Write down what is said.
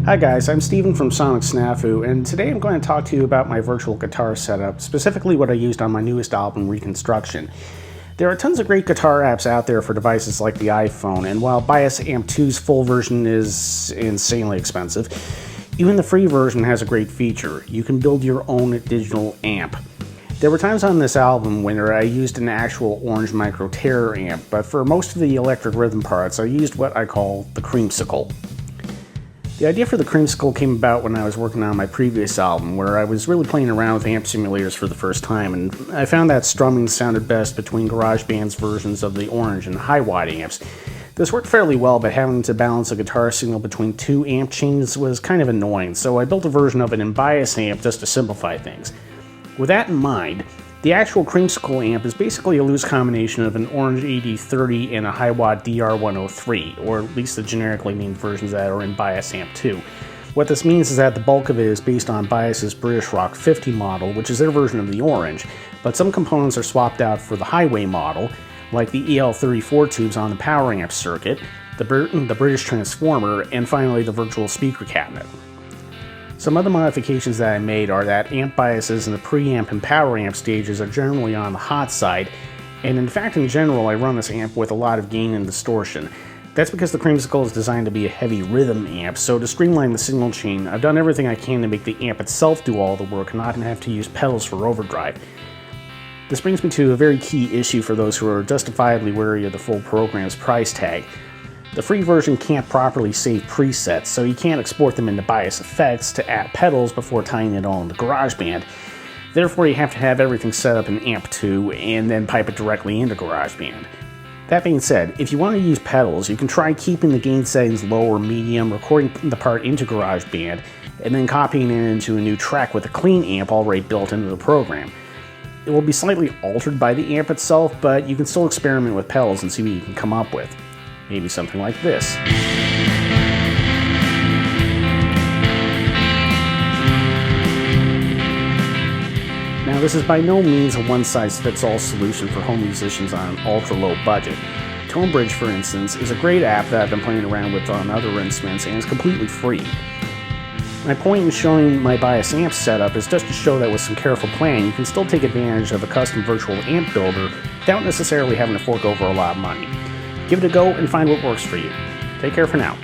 Hi guys, I'm Steven from Sonic Snafu, and today I'm going to talk to you about my virtual guitar setup, specifically what I used on my newest album, Reconstruction. There are tons of great guitar apps out there for devices like the iPhone, and while Bias Amp 2's full version is insanely expensive, even the free version has a great feature. You can build your own digital amp. There were times on this album where I used an actual orange micro Terror amp, but for most of the electric rhythm parts I used what I call the Creamsicle. The idea for the Creamsicle came about when I was working on my previous album, where I was really playing around with amp simulators for the first time, and I found that strumming sounded best between GarageBand's versions of the orange and high-watt amps. This worked fairly well, but having to balance a guitar signal between two amp chains was kind of annoying, so I built a version of it in Bias Amp just to simplify things. With that in mind, the actual Creamsicle amp is basically a loose combination of an orange AD30 and a high-watt DR103, or at least the generically named versions that are in Bias Amp 2. What this means is that the bulk of it is based on Bias's British Rock 50 model, which is their version of the orange, but some components are swapped out for the Highway model, like the EL34 tubes on the power amp circuit, the British transformer, and finally the virtual speaker cabinet. Some other modifications that I made are that amp biases in the preamp and power amp stages are generally on the hot side, and in fact in general I run this amp with a lot of gain and distortion. That's because the Creamsicle is designed to be a heavy rhythm amp, so to streamline the signal chain, I've done everything I can to make the amp itself do all the work and not have to use pedals for overdrive. This brings me to a very key issue for those who are justifiably wary of the full program's price tag. The free version can't properly save presets, so you can't export them into Bias Effects to add pedals before tying it all into GarageBand. Therefore, you have to have everything set up in Amp 2 and then pipe it directly into GarageBand. That being said, if you want to use pedals, you can try keeping the gain settings low or medium, recording the part into GarageBand, and then copying it into a new track with a clean amp already built into the program. It will be slightly altered by the amp itself, but you can still experiment with pedals and see what you can come up with. Maybe something like this. Now, this is by no means a one-size-fits-all solution for home musicians on an ultra-low budget. ToneBridge, for instance, is a great app that I've been playing around with on other instruments and is completely free. My point in showing my Bias Amp setup is just to show that with some careful planning, you can still take advantage of a custom virtual amp builder without necessarily having to fork over a lot of money. Give it a go and find what works for you. Take care for now.